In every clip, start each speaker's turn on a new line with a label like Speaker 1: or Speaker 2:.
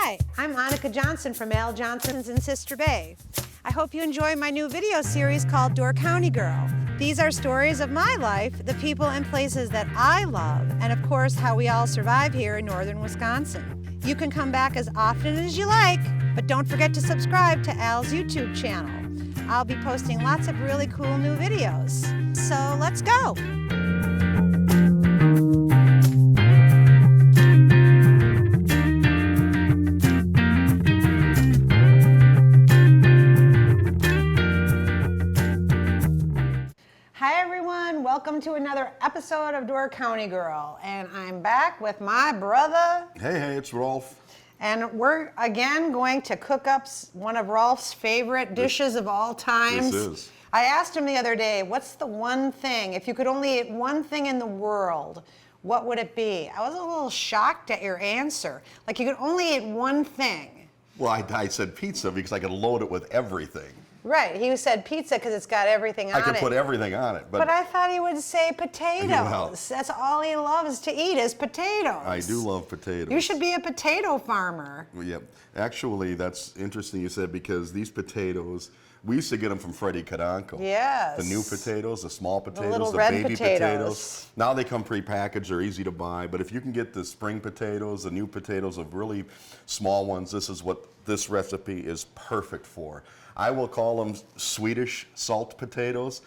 Speaker 1: Hi, I'm Annika Johnson from Al Johnson's in Sister Bay. I hope you enjoy my new video series called Door County Girl. These are stories of my life, the people and places that I love, and of course how we all survive here in northern Wisconsin. You can come back as often as you like, but don't forget to subscribe to Al's YouTube channel. I'll be posting lots of really cool new videos. So let's go. Hi everyone, welcome to another episode of Door County Girl, and I'm back with my brother.
Speaker 2: Hey, it's Rolf.
Speaker 1: And we're again going to cook up one of Rolf's favorite dishes of all times.
Speaker 2: This is.
Speaker 1: I asked him the other day, what's the one thing, if you could only eat one thing in the world, what would it be? I was a little shocked at your answer. Like you could only eat one thing.
Speaker 2: Well, I said pizza because I could load it with everything.
Speaker 1: Right, he said pizza because it's got everything on it.
Speaker 2: I could put everything on it.
Speaker 1: But I thought he would say potatoes.
Speaker 2: Well,
Speaker 1: that's all he loves to eat is potatoes.
Speaker 2: I do love potatoes.
Speaker 1: You should be a potato farmer.
Speaker 2: Well, yeah, actually, that's interesting you said because these potatoes, we used to get them from Freddie Cadanco.
Speaker 1: Yes.
Speaker 2: The new potatoes, the small potatoes,
Speaker 1: little
Speaker 2: the
Speaker 1: red
Speaker 2: baby
Speaker 1: potatoes.
Speaker 2: Now they come prepackaged, they're easy to buy, but if you can get the spring potatoes, the new potatoes of really small ones, this is what this recipe is perfect for. I will call them Swedish salt potatoes.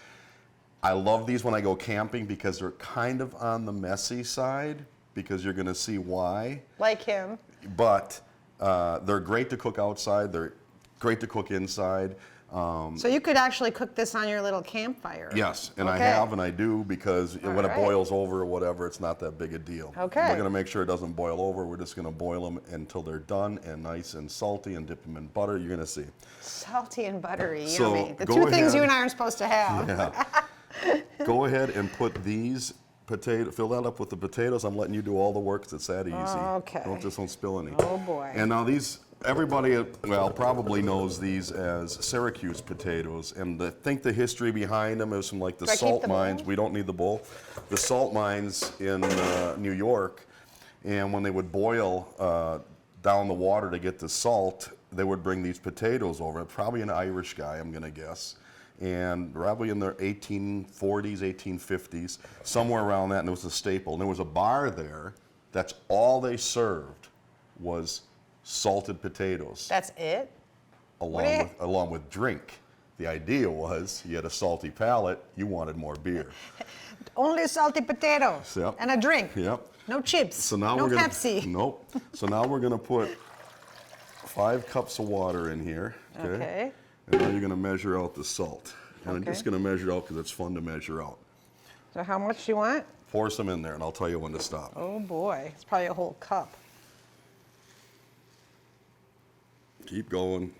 Speaker 2: I love these when I go camping because they're kind of on the messy side because you're gonna see why.
Speaker 1: Like him.
Speaker 2: But they're great to cook outside, they're great to cook inside.
Speaker 1: So you could actually cook this on your little campfire.
Speaker 2: Yes, and
Speaker 1: Okay.
Speaker 2: I have and I do because when it
Speaker 1: right.
Speaker 2: boils over or whatever, it's not that big a deal.
Speaker 1: Okay.
Speaker 2: We're gonna make sure it doesn't boil over. We're just gonna boil them until they're done and nice and salty and dip them in butter. You're gonna see.
Speaker 1: Salty and buttery,
Speaker 2: So,
Speaker 1: yummy. The
Speaker 2: go
Speaker 1: two things
Speaker 2: ahead.
Speaker 1: you and I are supposed to have.
Speaker 2: Yeah. Go ahead and put these fill that up with the potatoes. I'm letting you do all the work 'cause it's that easy.
Speaker 1: Okay.
Speaker 2: Don't spill any.
Speaker 1: Oh boy.
Speaker 2: And now these, everybody, well, probably knows these as Syracuse potatoes. And I think the history behind them is from like the
Speaker 1: Do I keep
Speaker 2: salt
Speaker 1: the
Speaker 2: mines.
Speaker 1: bowl?
Speaker 2: We don't need the bowl. The salt mines in New York. And when they would boil down the water to get the salt, they would bring these potatoes over. Probably an Irish guy, I'm gonna guess. And probably in the 1840s, 1850s, somewhere around that, and it was a staple. And there was a bar there, that's all all was salted potatoes.
Speaker 1: That's it?
Speaker 2: Along with drink. The idea was you had a salty palate, you wanted more beer.
Speaker 1: Only salty potatoes.
Speaker 2: Yep.
Speaker 1: And a drink.
Speaker 2: Yep.
Speaker 1: No chips.
Speaker 2: So now
Speaker 1: no
Speaker 2: we're gonna,
Speaker 1: Pepsi.
Speaker 2: Nope. So now we're gonna put 5 cups of water in here.
Speaker 1: Okay.
Speaker 2: And now you're gonna measure out the salt. And I'm
Speaker 1: Okay.
Speaker 2: just gonna measure it out because it's fun to measure out.
Speaker 1: So how much do you want?
Speaker 2: Pour some in there and I'll tell you when to stop.
Speaker 1: Oh boy, it's probably a whole cup.
Speaker 2: Keep going.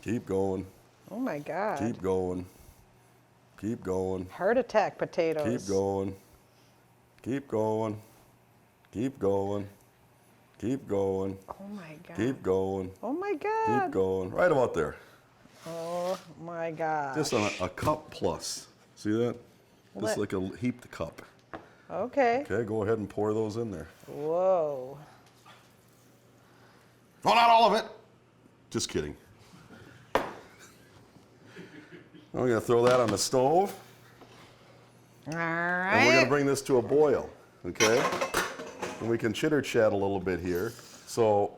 Speaker 2: Keep going.
Speaker 1: Oh my God.
Speaker 2: Keep going. Keep going.
Speaker 1: Heart attack potatoes.
Speaker 2: Keep going. Keep going. Keep going. Keep going.
Speaker 1: Oh my God.
Speaker 2: Keep going.
Speaker 1: Oh my God.
Speaker 2: Keep going. Right about there.
Speaker 1: Oh my God.
Speaker 2: Just on a cup plus. See that? Just
Speaker 1: What?
Speaker 2: like a heaped cup.
Speaker 1: Okay.
Speaker 2: Okay, go ahead and pour those in there.
Speaker 1: Whoa.
Speaker 2: Oh, not all of it. Just kidding. I'm gonna throw that on the stove.
Speaker 1: All
Speaker 2: And we're
Speaker 1: right.
Speaker 2: gonna bring this to a boil, okay? And we can chitter chat a little bit here. So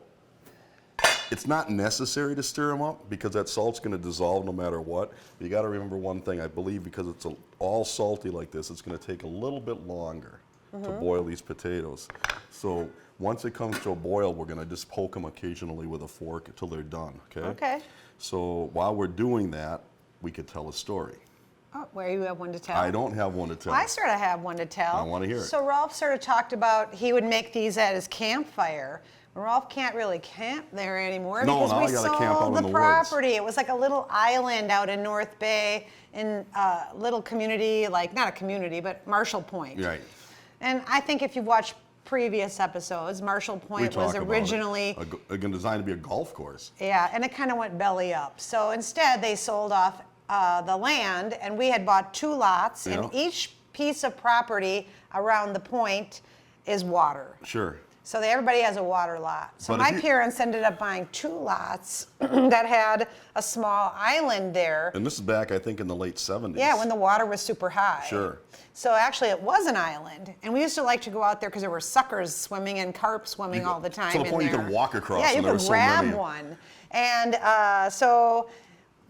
Speaker 2: it's not necessary to stir them up because that salt's gonna dissolve no matter what. You gotta remember one thing, I believe because it's all salty like this, it's gonna take a little bit longer to boil these potatoes. So once it comes to a boil, we're gonna just poke them occasionally with a fork until they're done, okay?
Speaker 1: Okay.
Speaker 2: So while we're doing that, we could tell a story.
Speaker 1: Oh, where you have one to tell?
Speaker 2: I don't have one to tell.
Speaker 1: I sort of have one to tell.
Speaker 2: I wanna hear it.
Speaker 1: So Rolf sort of talked about he would make these at his campfire. Rolf can't really camp there anymore
Speaker 2: No,
Speaker 1: because
Speaker 2: now
Speaker 1: we
Speaker 2: I gotta camp out
Speaker 1: sold
Speaker 2: in
Speaker 1: the
Speaker 2: the woods.
Speaker 1: property. It was like a little island out in North Bay in a little community, like not a community, but Marshall Point.
Speaker 2: Right.
Speaker 1: And I think if you've watched previous episodes, Marshall Point was originally
Speaker 2: designed to be a golf course.
Speaker 1: yeah, and it kind of went belly up. So instead, they sold off the land, and we had bought 2 lots,
Speaker 2: Yeah.
Speaker 1: and each piece of property around the point is water.
Speaker 2: Sure.
Speaker 1: So everybody has a water lot. So
Speaker 2: But
Speaker 1: my
Speaker 2: if you-
Speaker 1: parents ended up buying 2 lots that had a small island there.
Speaker 2: And this is back, I think, in the late 70s.
Speaker 1: Yeah, when the water was super high.
Speaker 2: Sure.
Speaker 1: So actually it was an island. And we used to like to go out there because there were suckers swimming and carp swimming all the time
Speaker 2: To the
Speaker 1: in
Speaker 2: point you
Speaker 1: there.
Speaker 2: could walk across,
Speaker 1: Yeah, you
Speaker 2: and there
Speaker 1: could
Speaker 2: were so
Speaker 1: grab
Speaker 2: many.
Speaker 1: one. And so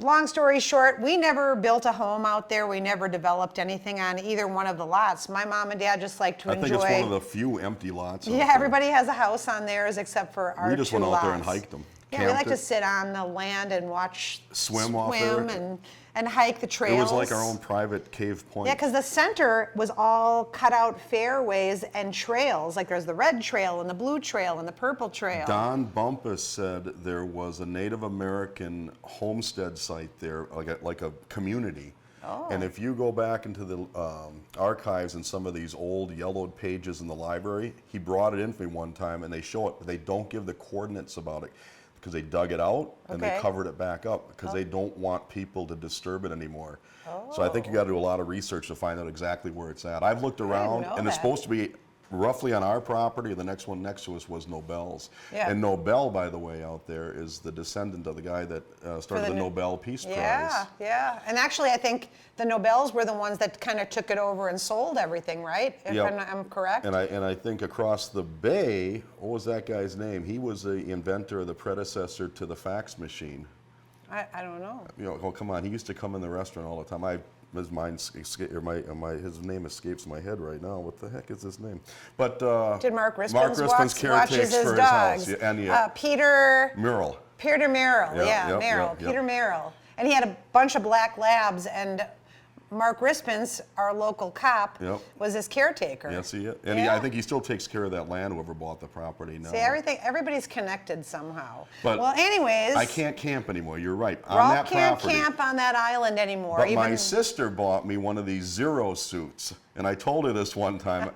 Speaker 1: long story short, we never built a home out there. We never developed anything on either one of the lots. My mom and dad just like to
Speaker 2: I
Speaker 1: enjoy.
Speaker 2: think it's one of the few empty lots. out
Speaker 1: Yeah,
Speaker 2: there.
Speaker 1: everybody has a house on theirs except for our 2
Speaker 2: We just went out there and
Speaker 1: lots.
Speaker 2: hiked them.
Speaker 1: Yeah, we like
Speaker 2: camped
Speaker 1: to
Speaker 2: it.
Speaker 1: sit on the land and watch
Speaker 2: Swim off there.
Speaker 1: and hike the trails.
Speaker 2: It was like our own private cave point.
Speaker 1: Yeah, because the center was all cut out fairways and trails. Like there's the red trail and the blue trail and the purple trail.
Speaker 2: Don Bumpus said there was a Native American homestead site there, like a community.
Speaker 1: Oh.
Speaker 2: And if you go back into the archives and some of these old yellowed pages in the library, he brought it in for me one time, and they show it, but they don't give the coordinates about it because they dug it out and they
Speaker 1: Okay.
Speaker 2: covered it back up because they don't want people to disturb it anymore. So I think you got to do a lot of research to find out exactly where it's at. I've looked around,
Speaker 1: know
Speaker 2: and it's
Speaker 1: that.
Speaker 2: supposed to be roughly on our property. The next one next to us was Nobel's.
Speaker 1: Yeah.
Speaker 2: And Nobel, by the way, out there is the descendant of the guy that started the Nobel Peace Prize.
Speaker 1: Yeah, yeah. And actually, I think the Nobels were the ones that kind of took it over and sold everything, right? If
Speaker 2: Yep.
Speaker 1: I'm correct.
Speaker 2: And I think across the bay, what was that guy's name? He was the inventor of the predecessor to the fax machine.
Speaker 1: I don't know.
Speaker 2: You know, oh come on, he used to come in the restaurant all the time. His name escapes my head right now. What the heck is his name? But
Speaker 1: Did Mark Rispens
Speaker 2: watches
Speaker 1: watches his
Speaker 2: for
Speaker 1: dogs?
Speaker 2: his house. Yeah, and
Speaker 1: Peter
Speaker 2: Merrill.
Speaker 1: Merrill,
Speaker 2: Yep,
Speaker 1: yeah,
Speaker 2: yep,
Speaker 1: Merrill,
Speaker 2: yep, yep.
Speaker 1: Peter Merrill. And he had a bunch of black labs, and Mark Rispens, our local cop,
Speaker 2: Yep.
Speaker 1: was his caretaker.
Speaker 2: Yes, he is. And
Speaker 1: Yeah.
Speaker 2: I think he still takes care of that land, whoever bought the property now.
Speaker 1: See, everybody's connected somehow.
Speaker 2: But
Speaker 1: well, anyways,
Speaker 2: I can't camp anymore. You're right. On
Speaker 1: Rolf
Speaker 2: that
Speaker 1: can't
Speaker 2: property.
Speaker 1: camp on that island anymore.
Speaker 2: But my
Speaker 1: even
Speaker 2: sister bought me one of these Zero suits, and I told her this one time.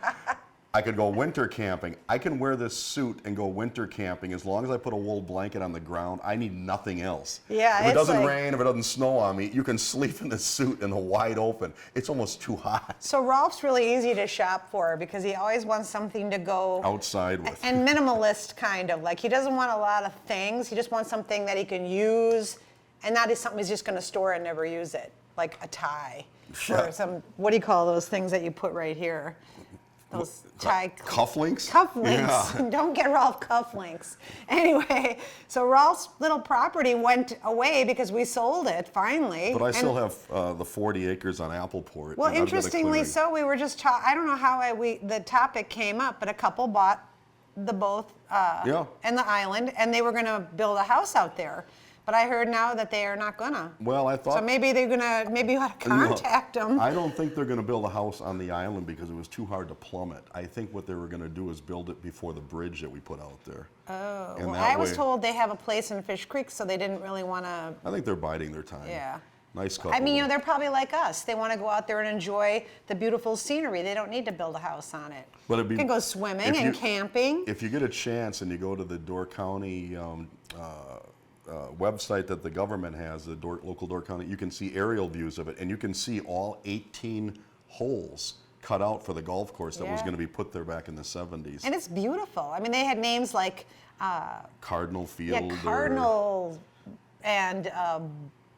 Speaker 2: I could go winter camping. I can wear this suit and go winter camping as long as I put a wool blanket on the ground. I need nothing else.
Speaker 1: Yeah,
Speaker 2: If it
Speaker 1: it's
Speaker 2: doesn't
Speaker 1: like-
Speaker 2: rain, if it doesn't snow on me, you can sleep in the suit in the wide open. It's almost too hot
Speaker 1: So Rolf's really easy to shop for because he always wants something to go
Speaker 2: outside with.
Speaker 1: and minimalist kind of. Like he doesn't want a lot of things. He just wants something that he can use and not is something he's just going to store and never use it. Like a tie
Speaker 2: Yeah.
Speaker 1: or some, what do you call those things that you put right here? Those tie
Speaker 2: Cufflinks?
Speaker 1: Cufflinks.
Speaker 2: Yeah.
Speaker 1: Don't get Rolf cufflinks. Anyway, so Rolf's little property went away because we sold it finally.
Speaker 2: But I
Speaker 1: And-
Speaker 2: still have the 40 acres on Appleport.
Speaker 1: Well,
Speaker 2: and I've got a
Speaker 1: interestingly
Speaker 2: clearing.
Speaker 1: so, we were just I don't know how the topic came up, but a couple bought the both
Speaker 2: Yeah.
Speaker 1: and the island, and they were going to build a house out there. But I heard now that they are not gonna.
Speaker 2: Well, I thought.
Speaker 1: So maybe you ought to
Speaker 2: No,
Speaker 1: contact them.
Speaker 2: I don't think they're going to build a house on the island because it was too hard to plumb it. I think what they were going to do is build it before the bridge that we put out there.
Speaker 1: Oh,
Speaker 2: And
Speaker 1: well,
Speaker 2: that
Speaker 1: I was
Speaker 2: way-
Speaker 1: told they have a place in Fish Creek, so they didn't really want to.
Speaker 2: I think they're biding their time.
Speaker 1: Yeah.
Speaker 2: Nice couple.
Speaker 1: I mean, they're probably like us. They want to go out there and enjoy the beautiful scenery. They don't need to build a house on it.
Speaker 2: But it'd be-
Speaker 1: you can go swimming
Speaker 2: if
Speaker 1: and
Speaker 2: you-
Speaker 1: camping.
Speaker 2: If you get a chance and you go to the Door County website that the government has, the local Door County, you can see aerial views of it, and you can see all 18 holes cut out for the golf course that was
Speaker 1: Yeah.
Speaker 2: going to be put there back in the 70s.
Speaker 1: And it's beautiful. I mean, they had names like
Speaker 2: Cardinal Field.
Speaker 1: Cardinal and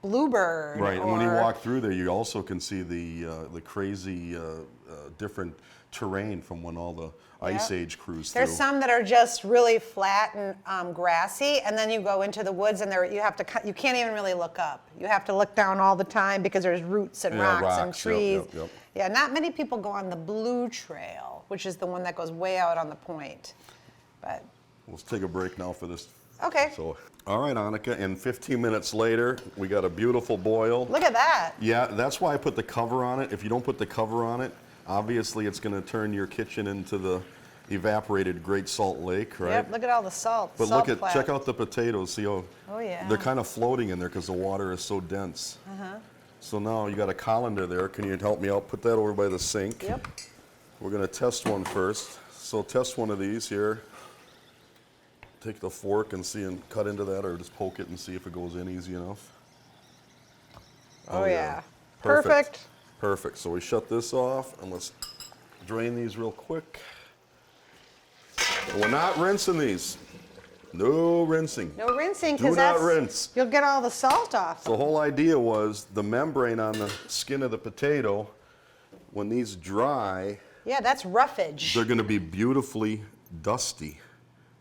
Speaker 1: Bluebird.
Speaker 2: Right, and when you
Speaker 1: or-
Speaker 2: walk through there, you also can see the crazy different terrain from when all the Ice Age cruised
Speaker 1: There's
Speaker 2: through.
Speaker 1: some that are just really flat and grassy, and then you go into the woods, and you can't even really look up. You have to look down all the time because there's roots and
Speaker 2: Yeah,
Speaker 1: rocks and
Speaker 2: rocks, yep,
Speaker 1: trees.
Speaker 2: yep.
Speaker 1: Yeah, not many people go on the Blue Trail, which is the one that goes way out on the point. But
Speaker 2: Let's take a break now for this.
Speaker 1: okay,
Speaker 2: So, all right, Annika, and 15 minutes later, we got a beautiful boil.
Speaker 1: look at that.
Speaker 2: Yeah, that's why I put the cover on it. If you don't put the cover on it, obviously it's going to turn your kitchen into the evaporated Great Salt Lake, right?
Speaker 1: Yep, look at all the salt.
Speaker 2: But
Speaker 1: salt
Speaker 2: look
Speaker 1: flat.
Speaker 2: check out the potatoes. See how
Speaker 1: Oh, yeah.
Speaker 2: they're kind of floating in there because the water is so dense. So now you got a colander there. Can you help me out? Put that over by the sink.
Speaker 1: Yep.
Speaker 2: We're going to test one first. So test one of these here. Take the fork and see and cut into that, or just poke it and see if it goes in easy enough.
Speaker 1: Oh, yeah.
Speaker 2: Perfect. Perfect. So we shut this off and let's drain these real quick. We're not rinsing these. No rinsing.
Speaker 1: No rinsing,
Speaker 2: Do
Speaker 1: because
Speaker 2: not rinse.
Speaker 1: you'll get all the salt off.
Speaker 2: The whole idea was the membrane on the skin of the potato, when these dry,
Speaker 1: Yeah, that's roughage.
Speaker 2: they're going to be beautifully dusty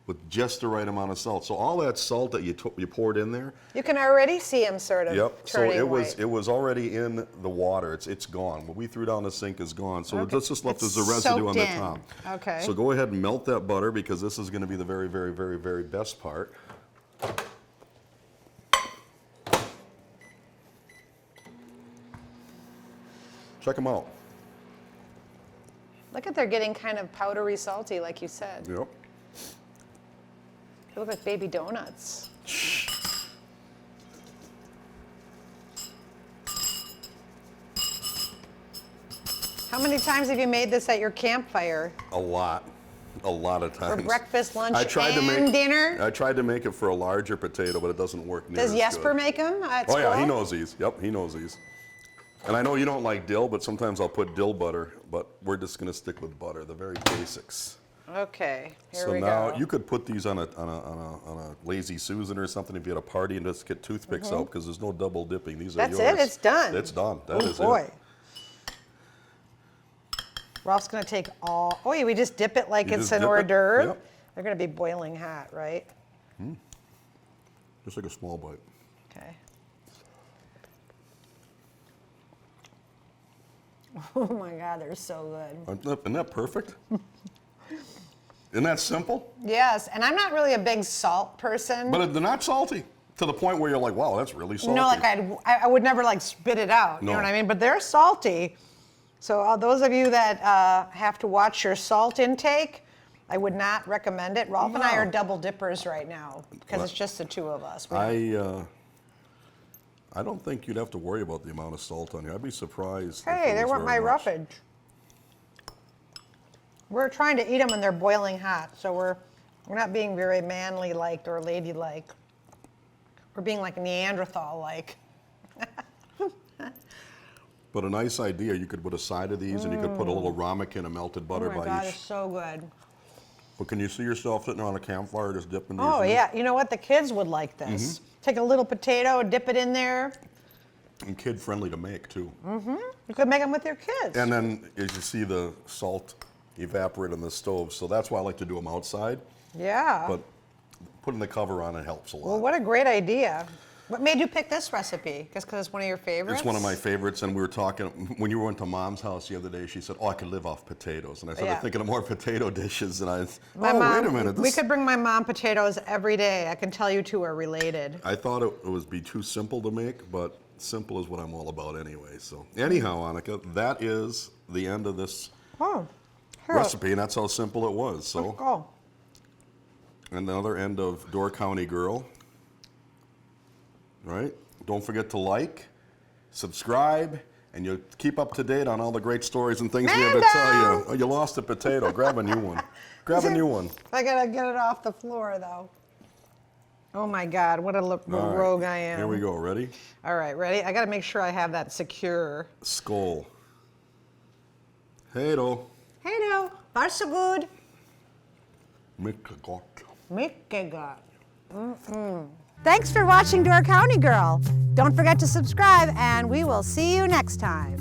Speaker 2: with just the right amount of salt. So all that salt that you poured in there,
Speaker 1: You can already see them sort of
Speaker 2: yep. So
Speaker 1: turning
Speaker 2: it
Speaker 1: white.
Speaker 2: was already in the water. It's gone. What we threw down the sink is gone. So
Speaker 1: Okay.
Speaker 2: it's just left
Speaker 1: It's
Speaker 2: as the residue on the
Speaker 1: soaked in.
Speaker 2: top.
Speaker 1: Okay.
Speaker 2: So go ahead and melt that butter, because this is going to be the very, very, very, very best part. Check them out.
Speaker 1: Look at, they're getting kind of powdery salty, like you said.
Speaker 2: Yep.
Speaker 1: They look like baby donuts. How many times have you made this at your campfire?
Speaker 2: A lot of times.
Speaker 1: For breakfast, lunch,
Speaker 2: and
Speaker 1: dinner?
Speaker 2: I tried to make it for a larger potato, but it doesn't work near
Speaker 1: Does
Speaker 2: as
Speaker 1: Jesper
Speaker 2: good.
Speaker 1: make them at
Speaker 2: Oh
Speaker 1: school?
Speaker 2: yeah, he knows these. Yep, he knows these. And I know you don't like dill, but sometimes I'll put dill butter, but we're just gonna stick with butter, the very basics.
Speaker 1: Okay, here
Speaker 2: So
Speaker 1: we
Speaker 2: now
Speaker 1: go.
Speaker 2: you could put these on a lazy Susan or something if you had a party, and just get toothpicks out, because there's no double dipping. These
Speaker 1: That's
Speaker 2: are yours.
Speaker 1: it? It's done?
Speaker 2: It's done. That
Speaker 1: Oh
Speaker 2: is
Speaker 1: boy.
Speaker 2: it.
Speaker 1: Rolf's gonna take all, oh, yeah, we just dip it like
Speaker 2: You
Speaker 1: it's
Speaker 2: just
Speaker 1: an
Speaker 2: dip it,
Speaker 1: hors d'oeuvre?
Speaker 2: yep.
Speaker 1: They're gonna be boiling hot, right?
Speaker 2: Just like a small bite.
Speaker 1: Okay. Oh my God, they're so good.
Speaker 2: Isn't that perfect? Isn't that simple?
Speaker 1: Yes, and I'm not really a big salt person.
Speaker 2: But they're not salty to the point where you're like, wow, that's really salty.
Speaker 1: No, like I would never like spit it out. You
Speaker 2: No.
Speaker 1: know what I mean? But they're salty. So those of you that have to watch your salt intake, I would not recommend it. Rolf and I
Speaker 2: No.
Speaker 1: are double dippers right now because it's just the two of us.
Speaker 2: I don't think you'd have to worry about the amount of salt on here. I'd be surprised. if
Speaker 1: Hey,
Speaker 2: it
Speaker 1: they
Speaker 2: was
Speaker 1: want my
Speaker 2: very much.
Speaker 1: roughage. We're trying to eat them when they're boiling hot, so we're not being very manly-like or lady-like. We're being like Neanderthal-like.
Speaker 2: But a nice idea, you could put a side of these and you could put a little ramekin and melted butter
Speaker 1: Oh my
Speaker 2: by
Speaker 1: God,
Speaker 2: each.
Speaker 1: it's so good.
Speaker 2: But can you see yourself sitting around a campfire just dipping these
Speaker 1: Oh
Speaker 2: in?
Speaker 1: yeah, you know what? The kids would like this. Take a little potato, dip it in there.
Speaker 2: And kid-friendly to make, too.
Speaker 1: You could make them with your kids.
Speaker 2: And then, as you see, the salt evaporate on the stove. So that's why I like to do them outside.
Speaker 1: Yeah.
Speaker 2: But putting the cover on it helps a lot.
Speaker 1: Well, what a great idea. What made you pick this recipe? Just because it's one of your favorites?
Speaker 2: It's one of my favorites, and we were talking, when you went to Mom's house the other day, she said, oh, I could live off potatoes. And I started
Speaker 1: Yeah.
Speaker 2: thinking of more potato dishes, and
Speaker 1: My
Speaker 2: wait
Speaker 1: mom,
Speaker 2: a minute.
Speaker 1: We could bring my mom potatoes every day. I can tell you two are related.
Speaker 2: I thought it would be too simple to make, but simple is what I'm all about anyway. So anyhow, Annika, that is the end of this
Speaker 1: Oh, here.
Speaker 2: recipe, and that's how simple it was. So
Speaker 1: Let's go.
Speaker 2: another end of Door County Girl, right? Don't forget to like, subscribe, and you'll keep up to date on all the great stories and things we have to tell you.
Speaker 1: Mando!
Speaker 2: Oh, you lost a potato. Grab a new one. Grab a new one.
Speaker 1: I gotta get it off the floor though. Oh my God, what a
Speaker 2: All right.
Speaker 1: rogue I am.
Speaker 2: Here we go. Ready?
Speaker 1: All right, ready? I gotta make sure I have that secure.
Speaker 2: Skull. Hej då.
Speaker 1: Hey now, varsågod.
Speaker 2: Mycket gott.
Speaker 1: Mycket gott. Thanks for watching Door County Girl. Don't forget to subscribe, and we will see you next time.